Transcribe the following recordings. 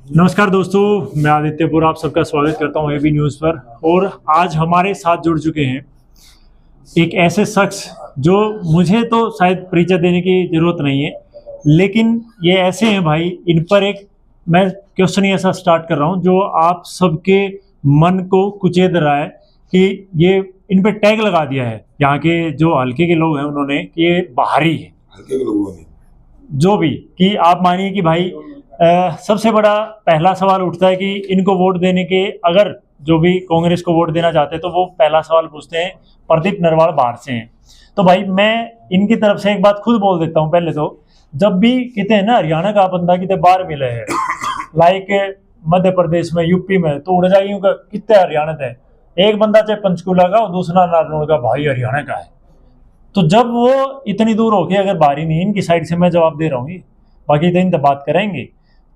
नमस्कार दोस्तों, मैं आदित्यपुर आप सबका स्वागत करता हूं एबी न्यूज़ पर। और आज हमारे साथ जुड़ चुके हैं एक ऐसे शख्स जो मुझे तो शायद परिचय देने की ज़रूरत नहीं है, लेकिन ये ऐसे हैं भाई, इन पर एक मैं क्वेश्चन ही ऐसा स्टार्ट कर रहा हूं जो आप सबके मन को कुचेद रहा है कि ये इन पे टैग लगा दिया है यहाँ के जो हल्के के लोग हैं उन्होंने कि ये बाहरी है। हल्के के लोगों ने जो भी कि आप मानिए कि भाई सबसे बड़ा पहला सवाल उठता है कि इनको वोट देने के, अगर जो भी कांग्रेस को वोट देना चाहते हैं तो वो पहला सवाल पूछते हैं प्रदीप नरवाल बाहर से हैं। तो भाई मैं इनकी तरफ से एक बात खुद बोल देता हूँ पहले तो, जब भी कहते हैं ना हरियाणा का बंदा कितने बाहर मिले है, लाइक मध्य प्रदेश में, यूपी में, तो उड़ जाइए कितने हरियाणा थे, एक बंदा चाहे पंचकूला का और दूसरा नारनौल का, भाई हरियाणा का है। तो जब वो इतनी दूर होके अगर बाहरी नहीं है, इनकी साइड से मैं जवाब दे रहा हूँ, बाकी तो इन बात करेंगे,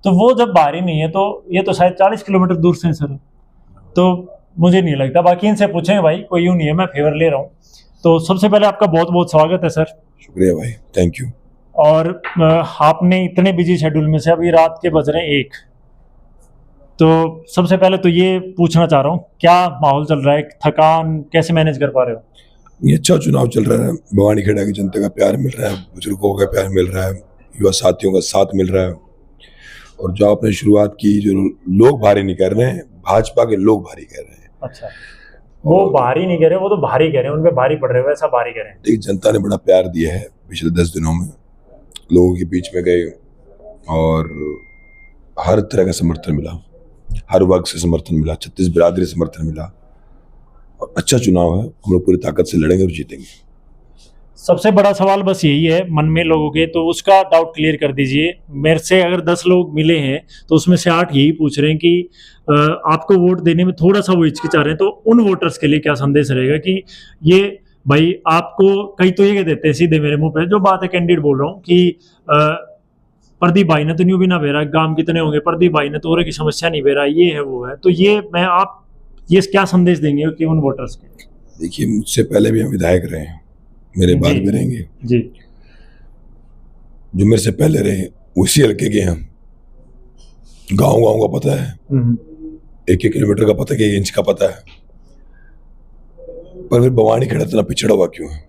तो वो जब बाहरी नहीं है तो ये तो शायद 40 किलोमीटर दूर से सर, तो मुझे नहीं लगता। बाकी इनसे पूछेंगे भाई, कोई यूँ नहीं है, मैं फेवर ले रहा हूँ। तो सबसे पहले आपका बहुत बहुत स्वागत है सर। शुक्रिया भाई, थैंक यू। और आपने इतने बिजी शेड्यूल में से अभी रात के बज रहे हैं 1, तो सबसे पहले तो ये पूछना चाह रहा हूँ, क्या माहौल चल रहा है, थकान कैसे मैनेज कर पा रहे हो? ये अच्छा चुनाव चल रहा है, भवानी खेड़ा की जनता का प्यार मिल रहा है, बुजुर्गों का प्यार मिल रहा है, युवा साथियों का साथ मिल रहा है। और जो आपने शुरुआत की, जो लोग भारी नहीं कर रहे हैं, भाजपा के लोग भारी कर रहे हैं। अच्छा, वो भारी नहीं कह रहे, वो तो भारी कह रहे हैं, उनपे भारी पड़ रहे हैं, वैसा भारी कह रहे हैं। देखिए, जनता ने बड़ा प्यार दिया है पिछले 10 दिनों में, लोगों के बीच में गए और हर तरह का समर्थन मिला, हर वर्ग से समर्थन मिला, 36 बिरादरी समर्थन मिला, और अच्छा चुनाव है। हम लोग पूरी ताकत से लड़ेंगे और जीतेंगे। सबसे बड़ा सवाल बस यही है मन में लोगों के, तो उसका डाउट क्लियर कर दीजिए। मेरे से अगर 10 लोग मिले हैं तो उसमें से 8 यही पूछ रहे हैं कि आपको वोट देने में थोड़ा सा वो हिचकिचा रहे हैं, तो उन वोटर्स के लिए क्या संदेश रहेगा कि ये भाई आपको, कई तो ये कह देते हैं सीधे मेरे मुंह पे, जो बात है कैंडिडेट बोल रहा हूँ कि प्रदीप भाई ने तो न्यू भी ना बेरा, गांव कितने होंगे, प्रदीप भाई ने तो और की समस्या नहीं बेरा, ये है वो है। तो ये आप ये क्या संदेश देंगे कि उन वोटर्स के? देखिए, मुझसे पहले भी हम विधायक रहे हैं, मेरे बाद भी रहेंगे जी। जो मेरे से पहले रहे उसी हल्के के हम, गांव गांव का पता है, 1-1 किलोमीटर का पता है, 1 इंच का पता है। पर फिर भवानी खेड़ा इतना पिछड़ा हुआ क्यों है?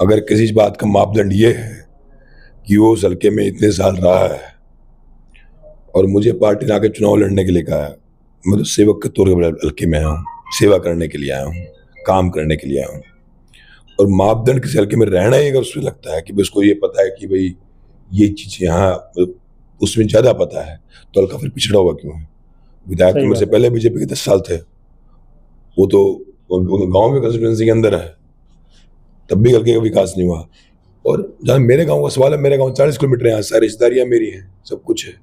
अगर किसी बात का मापदंड ये है कि वो उस हल्के में इतने साल रहा है और मुझे पार्टी ने आके चुनाव लड़ने के लिए कहा है, मैं तो सेवक के तौर पर हल्के में आया हूँ, सेवा करने के लिए आया हूँ, काम करने के लिए आया हूँ। और मापदंड किसी हल्के में रहना ही, अगर उसमें लगता है कि उसको ये पता है कि भाई ये चीज यहाँ उसमें ज्यादा पता है, तो हल्का फिर पिछड़ा हुआ क्यों है? विधायक तो मेरे से पहले बीजेपी के 10 साल थे, वो तो गांव में कंस्टिट्यूंसी के अंदर है, तब भी हल्के का विकास नहीं हुआ। और जहाँ मेरे गांव का सवाल है, मेरे गांव 40 किलोमीटर है, यहाँ सारी रिश्तेदारियाँ मेरी हैं, सब कुछ है।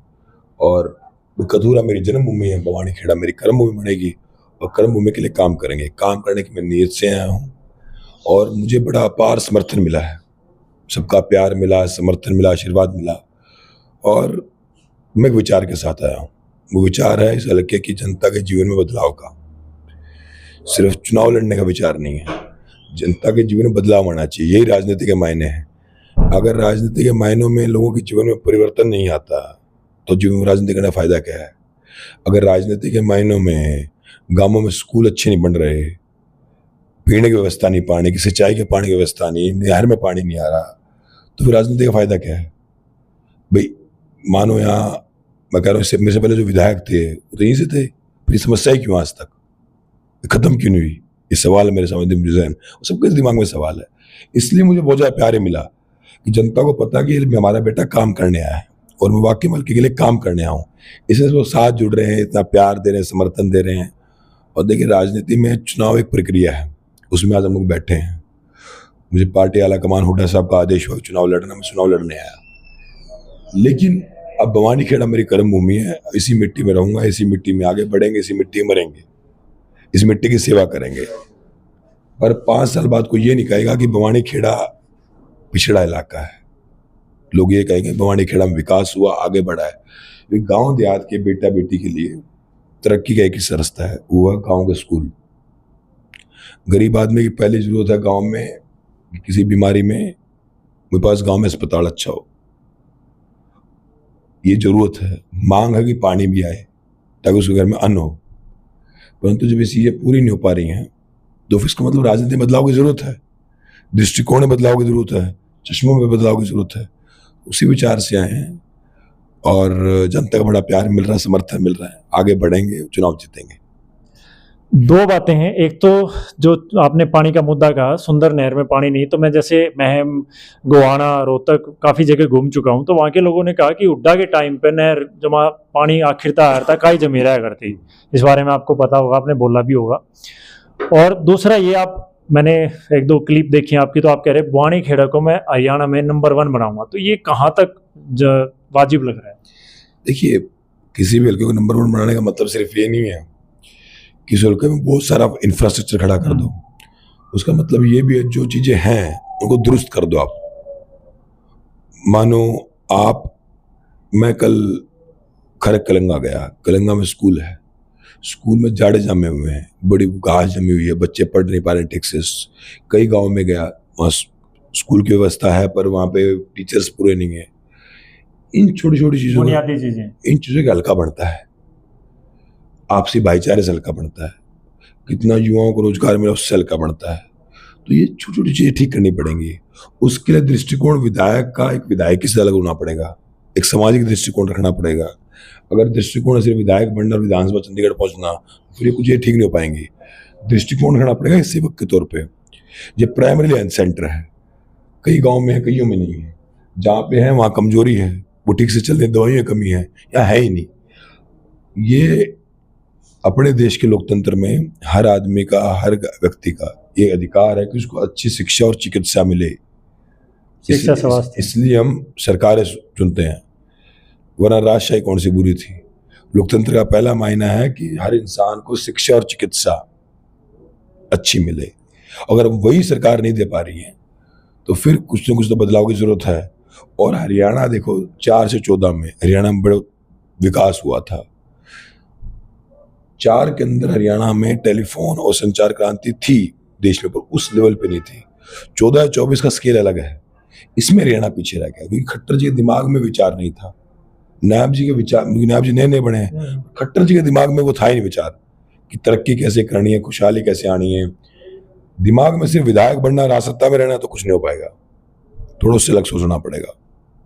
और कथूरा मेरी जन्मभूमि है, भवानी खेड़ा मेरी कर्मभूमि बनेगी, और कर्मभूमि के लिए काम करेंगे। काम करने की मैं नीयत से आया हूँ और मुझे बड़ा अपार समर्थन मिला है, सबका प्यार मिला, समर्थन मिला, आशीर्वाद मिला। और मैं एक विचार के साथ आया हूँ, वो विचार है इस हल्के की जनता के जीवन में बदलाव का। सिर्फ चुनाव लड़ने का विचार नहीं है, जनता के जीवन में बदलाव आना चाहिए, यही राजनीति के मायने हैं। अगर राजनीति के मायनों में लोगों के जीवन में परिवर्तन नहीं आता तो जीवन में राजनीति करने का फायदा क्या है? अगर राजनीति के मायनों में गांवों में स्कूल अच्छे नहीं बन रहे, पीने की व्यवस्था नहीं, पानी की, सिंचाई के पानी की व्यवस्था नहीं, नहर में पानी नहीं आ रहा, तो फिर राजनीति का फायदा क्या है भाई? मानो यहाँ मैं कह रहा हूँ, मेरे से पहले जो विधायक थे वो तो यहीं से थे, फिर समस्या ही क्यों आज तक खत्म क्यों नहीं हुई? ये सवाल है मेरे सामने, सबके दिमाग में सवाल है। इसलिए मुझे बहुत ज्यादा प्यार मिला कि जनता को पता कि हमारा बेटा काम करने आया है और मैं वाकई हल्के के लिए काम करने आया हूँ, इसलिए वो साथ जुड़ रहे हैं, इतना प्यार दे रहे हैं, समर्थन दे रहे हैं। और देखिए, राजनीति में चुनाव एक प्रक्रिया है, उसमें आज हम लोग बैठे हैं। मुझे पार्टी आला कमान हुड्डा साहब का आदेश हुआ चुनाव लड़ना, मैं चुनाव लड़ने आया। लेकिन अब भवानी खेड़ा मेरी कर्मभूमि है, इसी मिट्टी में रहूंगा, इसी मिट्टी में आगे बढ़ेंगे, इसी मिट्टी में मरेंगे, इस मिट्टी की सेवा करेंगे। पर 5 साल बाद कोई ये नहीं कहेगा कि भवानी खेड़ा पिछड़ा इलाका है। लोग ये कहेंगे भवानी खेड़ा में विकास हुआ, आगे बढ़ा है। गांव देहात के बेटा बेटी के लिए तरक्की का एक ही रास्ता है, वो है गाँव के स्कूल। गरीब आदमी की पहली जरूरत है गांव में किसी बीमारी में मेरे पास गांव में अस्पताल अच्छा हो। ये जरूरत है, मांग है कि पानी भी आए ताकि उसके घर में अन्न हो। परंतु जब ये चीजें पूरी नहीं हो पा रही हैं तो फिर इसका मतलब राजनीति में बदलाव की जरूरत है, दृष्टिकोण में बदलाव की जरूरत है, चश्मों में बदलाव की जरूरत है। उसी विचार से आए हैं और जनता का बड़ा प्यार मिल रहा है, समर्थन मिल रहा है, आगे बढ़ेंगे, चुनाव जीतेंगे। दो बातें हैं, एक तो जो आपने पानी का मुद्दा कहा, सुंदर नहर में पानी नहीं, तो मैं जैसे महम, गोहाना, रोहतक काफ़ी जगह घूम चुका हूँ, तो वहाँ के लोगों ने कहा कि हुड्डा के टाइम पे नहर जमा पानी आखिर तक काई जमी रहा करती। इस बारे में आपको पता होगा, आपने बोला भी होगा। और दूसरा ये, मैंने एक दो क्लिप देखी आपकी, तो आप कह रहे बुआनी खेड़ा को मैं हरियाणा में नंबर 1 बनाऊंगा, तो ये कहाँ तक वाजिब लग रहा है? देखिए, किसी भी हल्के को नंबर 1 बनाने का मतलब सिर्फ ये नहीं है कि इस हल्के में बहुत सारा इंफ्रास्ट्रक्चर खड़ा कर दो। उसका मतलब ये भी है जो चीजें हैं उनको दुरुस्त कर दो। आप मानो मैं कल खरक कलंगा गया, कलंगा में स्कूल है, स्कूल में जाड़े जमे हुए हैं, बड़ी घास जमी हुई है, बच्चे पढ़ नहीं पा रहे ठीक से। कई गाँव में गया, वहाँ स्कूल की व्यवस्था है पर वहाँ पे टीचर्स पूरे नहीं है। इन छोटी छोटी चीजों, बुनियादी चीजें, इन चीजों का हल्का बढ़ता है, आपसी भाईचारे से हल्का बढ़ता है, कितना युवाओं को रोजगार मिला उससे हल्का बढ़ता है। तो ये छोटी छोटी चीजें ठीक करनी पड़ेंगी। उसके लिए दृष्टिकोण विधायक का एक विधायकी से अलग होना पड़ेगा, एक सामाजिक दृष्टिकोण रखना पड़ेगा। अगर दृष्टिकोण सिर्फ विधायक बनना और विधानसभा चंडीगढ़ पहुंचना, फिर ये कुछ ये ठीक नहीं हो पाएंगी। दृष्टिकोण रखना पड़ेगा इस सेवक के तौर पे। ये प्राइमरी हेल्थ सेंटर है, कई गाँव में है, कईयों में नहीं है। जहाँ पे है वहाँ कमजोरी है, वो ठीक से चलने, दवाइयों की कमी है या है ही नहीं। ये अपने देश के लोकतंत्र में हर आदमी का, हर व्यक्ति का ये अधिकार है कि उसको अच्छी शिक्षा और चिकित्सा मिले। इसलिए हम सरकारें चुनते हैं, वरना राजशाही कौन सी बुरी थी। लोकतंत्र का पहला मायना है कि हर इंसान को शिक्षा और चिकित्सा अच्छी मिले। अगर वही सरकार नहीं दे पा रही है तो फिर कुछ न कुछ तो बदलाव की जरूरत है। और हरियाणा देखो, 4 से 14 में हरियाणा में बड़ा विकास हुआ था। 4 के अंदर हरियाणा में टेलीफोन और संचार क्रांति थी देश में, पर उस लेवल पे नहीं थी। 14-24 का स्केल अलग है, इसमें हरियाणा पीछे रह गया क्योंकि खट्टर जी के दिमाग में विचार नहीं था। नायब जी के विचार, नायब जी नए बने हैं, खट्टर जी के दिमाग में वो था ही नहीं विचार कि तरक्की कैसे करनी है, खुशहाली कैसे आनी है। दिमाग में सिर्फ विधायक बनना, राजसत्ता में रहना तो कुछ नहीं हो पाएगा। थोड़ा उससे अलग सोचना पड़ेगा,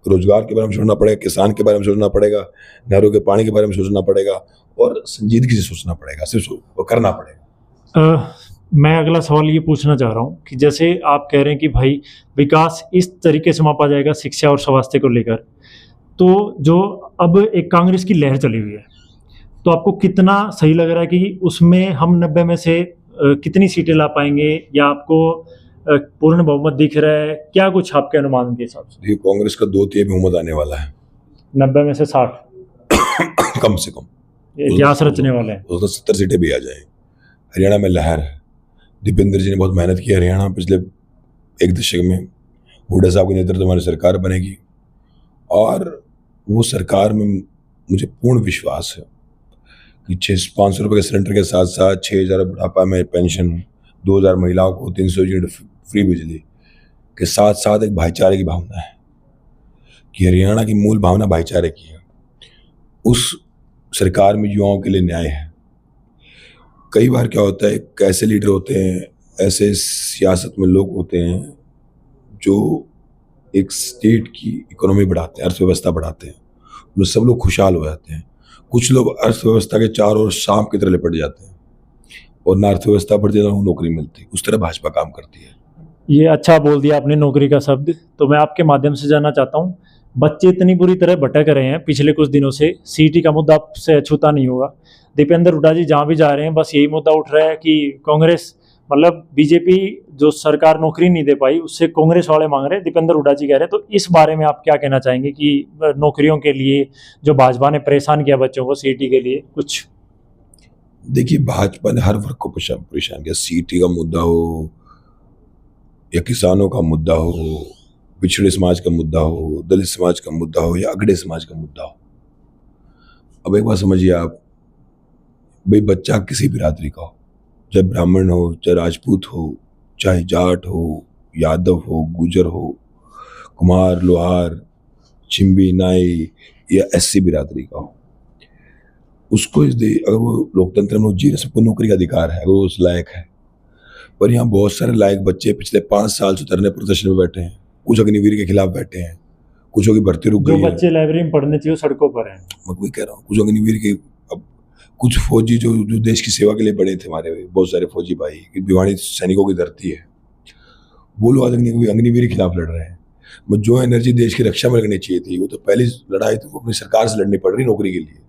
रोजगार के बारे में सोचना पड़ेगा, किसान के बारे में सोचना पड़ेगा, नहरों के पानी के बारे में सोचना पड़ेगा और संजीदगी से सोचना पड़ेगा, सिर्फ करना पड़ेगा। मैं अगला सवाल ये पूछना चाह रहा हूँ कि जैसे आप कह रहे हैं कि भाई विकास इस तरीके से मापा जाएगा शिक्षा और स्वास्थ्य को लेकर, तो जो अब एक कांग्रेस की लहर चली हुई है, तो आपको कितना सही लग रहा है कि उसमें हम 90 में से कितनी सीटें ला पाएंगे, या आपको पूर्ण बहुमत दिख रहा है? क्या कुछ आपके अनुमान के हिसाब से? कांग्रेस का 2-3 बहुमत आने वाला है, 90 में से 60 कम से कम इतिहास रचने वाले हैं। 70 सीटें भी आ जाए। हरियाणा में लहर है, दीपेंद्र जी ने बहुत मेहनत की। हरियाणा पिछले 1 दशक में हुड्डा साहब के नेतृत्व में हमारी सरकार बनेगी और वो सरकार में मुझे पूर्ण विश्वास है कि 500 रुपये के सिलेंडर के साथ साथ 6,000 बुढ़ापा में पेंशन, 2,000 महिलाओं को 300 यूनिट फ्री बिजली के साथ साथ एक भाईचारे की भावना है कि हरियाणा की मूल भावना भाईचारे की है। उस सरकार में युवाओं के लिए न्याय है। कई बार क्या होता है, कैसे लीडर होते हैं, ऐसे सियासत में लोग होते हैं जो एक स्टेट की इकोनॉमी बढ़ाते हैं, अर्थव्यवस्था बढ़ाते हैं, उनमें सब लोग खुशहाल हो जाते हैं। कुछ लोग अर्थव्यवस्था के चारों ओर सांप की तरह लिपट जाते हैं और ना अर्थव्यवस्था बढ़ती है ना नौकरी मिलती। उस तरह भाजपा काम करती है। ये अच्छा बोल दिया आपने, नौकरी का शब्द। तो मैं आपके माध्यम से जानना चाहता हूँ, बच्चे इतनी बुरी तरह भटक रहे हैं पिछले कुछ दिनों से, सीटी का मुद्दा आपसे अछूता नहीं होगा। दीपेंद्र हुड्डा जी जहाँ भी जा रहे हैं बस यही मुद्दा उठ रहा है कि कांग्रेस, मतलब बीजेपी जो सरकार नौकरी नहीं दे पाई उससे कांग्रेस वाले मांग रहे हैं, दीपेंद्र हुड्डा जी कह रहे हैं। तो इस बारे में आप क्या कहना चाहेंगे कि नौकरियों के लिए जो भाजपा ने परेशान किया बच्चों को सीटी के लिए कुछ? देखिए, भाजपा ने हर वर्ग को परेशान किया। सीटी का मुद्दा हो या किसानों का मुद्दा हो, पिछड़े समाज का मुद्दा हो, दलित समाज का मुद्दा हो या अगड़े समाज का मुद्दा हो। अब एक बात समझिए आप, भाई बच्चा किसी बिरादरी का हो, चाहे ब्राह्मण हो, चाहे राजपूत हो, चाहे जाट हो, यादव हो, गुजर हो, कुमार, लोहार, छिंबी, नाई या SC बिरादरी का हो, उसको अगर वो लोकतंत्र में जी रहे, सबको नौकरी का अधिकार है अगर वो उस लायक है। पर यहाँ बहुत सारे लायक बच्चे पिछले 5 साल से धरने प्रदर्शन में बैठे हैं, कुछ अग्निवीर के खिलाफ बैठे हैं, कुछों की भर्ती रुक गई है। जो बच्चे लाइब्रेरी में पढ़ने चाहिए सड़कों पर हैं। मैं वही कह रहा हूँ, कुछ अग्निवीर के, अब कुछ फौजी जो देश की सेवा के लिए बने थे, हमारे बहुत सारे फौजी भाई, भिवानी सैनिकों की धरती है, वो लोग आज अग्निवीर के खिलाफ लड़ रहे हैं। जो एनर्जी देश की रक्षा में लगनी चाहिए थी, वो तो पहली लड़ाई तो अपनी सरकार से लड़नी पड़ रही नौकरी के लिए।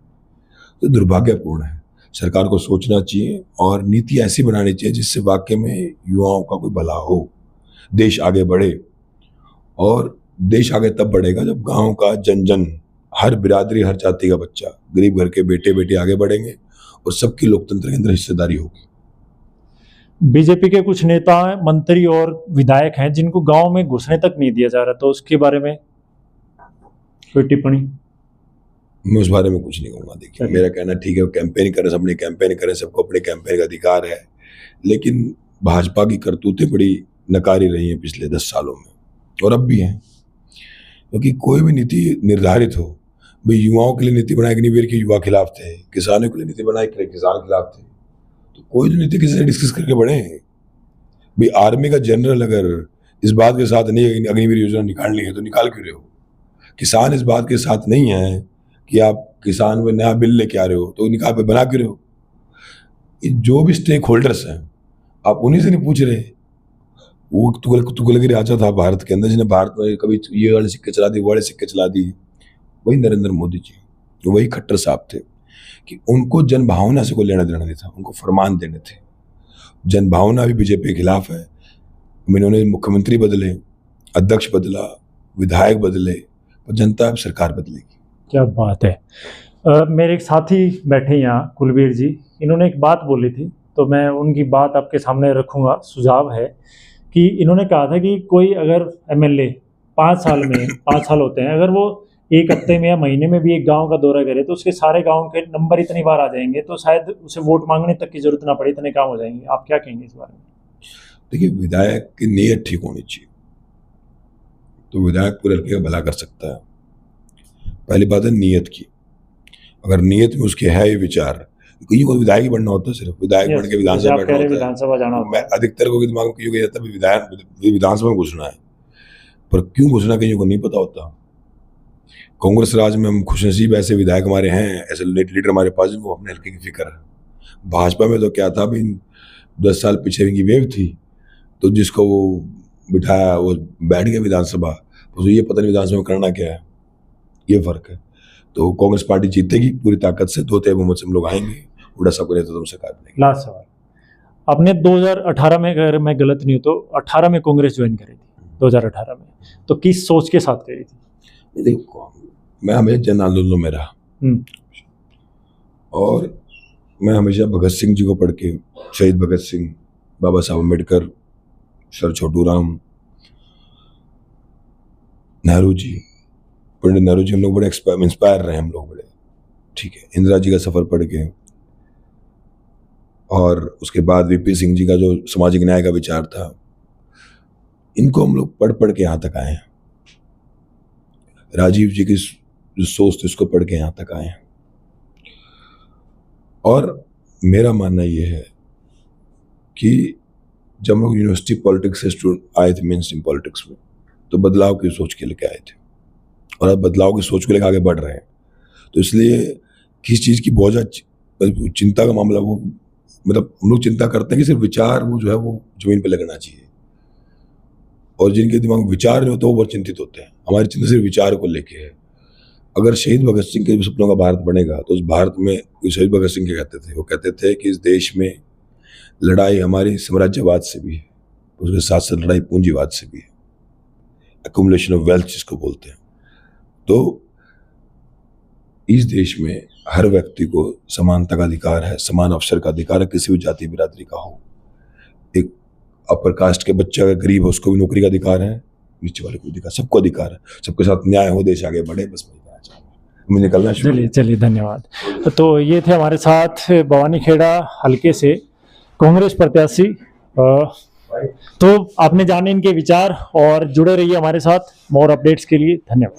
तो दुर्भाग्यपूर्ण है। सरकार को सोचना चाहिए और नीति ऐसी बनानी चाहिए जिससे वाकई में युवाओं का कोई भला हो, देश आगे बढ़े। और देश आगे तब बढ़ेगा जब गांव का जन जन, हर बिरादरी, हर जाति का बच्चा, गरीब घर के बेटे बेटी आगे बढ़ेंगे और सबकी लोकतंत्र के अंदर हिस्सेदारी होगी। बीजेपी के कुछ नेता, मंत्री और विधायक हैं जिनको गांव में घुसने तक नहीं दिया जा रहा, तो उसके बारे में कोई टिप्पणी? मैं उस बारे में कुछ नहीं कहूँगा। देखिए, मेरा कहना ठीक है, कैंपेन करें, सबने कैंपेन करें, सबको अपने कैंपेन का अधिकार है, लेकिन भाजपा की करतूतें बड़ी नकारी रही हैं पिछले 10 सालों में और अब भी हैं। क्योंकि कोई भी नीति निर्धारित हो, भाई युवाओं के लिए नीति बनाई, अग्निवीर के युवा खिलाफ थे, किसानों के लिए नीति बनाई, किसान खिलाफ थे, तो कोई नीति किसी से डिस्कस करके बढ़े। भाई आर्मी का जनरल अगर इस बात के साथ नहीं है अग्निवीर योजना निकालनी है तो निकाल क्यों रहे हो? किसान इस बात के साथ नहीं है कि आप किसान में नया बिल लेके आ रहे हो तो निकाल पे बना क्यों रहे हो? जो भी स्टेक होल्डर्स हैं, आप उन्हीं से नहीं पूछ रहे। वो तुगलगिरी आचा था भारत के अंदर, जिन्हें भारत में कभी ये वाले सिक्के चला दी, वो वाले सिक्के चला दी, वही नरेंद्र मोदी जी, तो वही खट्टर साहब थे कि उनको जनभावना से कोई लेना देना नहीं था, उनको फरमान देने थे। जनभावना भी बीजेपी के खिलाफ है। इन्होंने मुख्यमंत्री बदले, अध्यक्ष बदला, विधायक बदले, पर जनता अब सरकार बदलेगी। क्या बात है। मेरे एक साथी बैठे यहाँ, कुलबीर जी, इन्होंने एक बात बोली थी, तो मैं उनकी बात आपके सामने रखूँगा। सुझाव है कि इन्होंने कहा था कि कोई अगर MLA 5 साल में 5 साल होते हैं, अगर वो एक हफ्ते में या महीने में भी एक गांव का दौरा करे तो उसके सारे गांव के नंबर इतनी बार आ जाएंगे तो शायद उसे वोट मांगने तक की जरूरत ना पड़े, इतने काम हो जाएंगे। आप क्या कहेंगे इस बारे में? देखिए, विधायक की नीयत ठीक होनी चाहिए, तो विधायक पूरे हल्के का भला कर सकता है। पहली बात है नीयत की। अगर नीयत में उसके है ये विचार, कहीं को विधायक ही बनना होता है, सिर्फ विधायक बन के विधानसभा बैठना होता है, विधानसभा जाना होता है। अधिकतर को दिमाग में क्यों जाता है विधानसभा में घुसना है, पर क्यों घुसना कहीं को नहीं पता होता। कांग्रेस राज में हम खुशनसीब ऐसे विधायक हमारे हैं, ऐसे लीडर हमारे पास जिनको अपने हल्के की फिक्र है। भाजपा में तो क्या था, भी 10 साल पीछे इनकी वेव थी, तो जिसको वो बिठाया वो बैठ गया विधानसभा, तो ये पता नहीं विधानसभा में करना क्या है, ये फर्क है। तो कांग्रेस पार्टी जीतेगी पूरी ताकत से, 2 तय बहुमत से हम लोग आएंगे, उड़ासा को नेतृत्व से सरकार बनेगी। लास्ट सवाल, आपने 2018 में, अगर मैं गलत नहीं हूँ तो 18 में कांग्रेस ज्वाइन करी थी, 2018 में, तो किस सोच के साथ करी थी? देखो, मैं हमेशा जन आंदोलनों में रहा और मैं हमेशा भगत सिंह जी को पढ़ के, शहीद भगत सिंह, बाबा साहब अम्बेडकर, सर छोटू राम, नेहरू जी, पंडित नेहरू जी, हम लोग बड़े इंस्पायर रहे, हम लोग बड़े, ठीक है। इंदिरा जी का सफर पढ़ के, और उसके बाद VP सिंह जी का जो सामाजिक न्याय का विचार था, इनको हम लोग पढ़ के यहाँ तक आए हैं। राजीव जी की जो सोच थी उसको पढ़ के यहाँ तक आए हैं। और मेरा मानना ये है कि जब हम लोग यूनिवर्सिटी पॉलिटिक्स से स्टूडेंट आए थे, मेन स्ट्रीम पॉलिटिक्स में, तो बदलाव की सोच के लेके आए थे और अब बदलाव की सोच को लेकर आगे बढ़ रहे हैं। तो इसलिए किसी चीज़ की बहुत ज़्यादा चिंता का मामला, वो मतलब हम लोग चिंता करते हैं कि सिर्फ विचार वो जो है वो जमीन पे लगना चाहिए, और जिनके दिमाग में विचार नहीं होते वो बहुत चिंतित होते हैं। हमारी चिंता सिर्फ विचार को लेके है। अगर शहीद भगत सिंह के सपनों का भारत बनेगा तो उस भारत में, शहीद भगत सिंह क्या कहते थे, वो कहते थे कि इस देश में लड़ाई हमारी साम्राज्यवाद से भी है, उसके साथ साथ लड़ाई पूंजीवाद से भी है, एक्युमुलेशन ऑफ वेल्थ जिसको बोलते हैं। तो इस देश में हर व्यक्ति को समानता का अधिकार है, समान अवसर का अधिकार है, किसी भी जाति बिरादरी का हो। एक अपर कास्ट के बच्चा अगर गरीब है उसको भी नौकरी का अधिकार है, नीचे वाले को अधिकार, सबको अधिकार है, सबके साथ न्याय हो, देश आगे बढ़े, बस मैं निकलना। चलिए धन्यवाद। तो ये थे हमारे साथ भवानीखेड़ा हल्के से कांग्रेस प्रत्याशी। तो आपने जाने इनके विचार, और जुड़े रहिए हमारे साथ मोर अपडेट्स के लिए। धन्यवाद।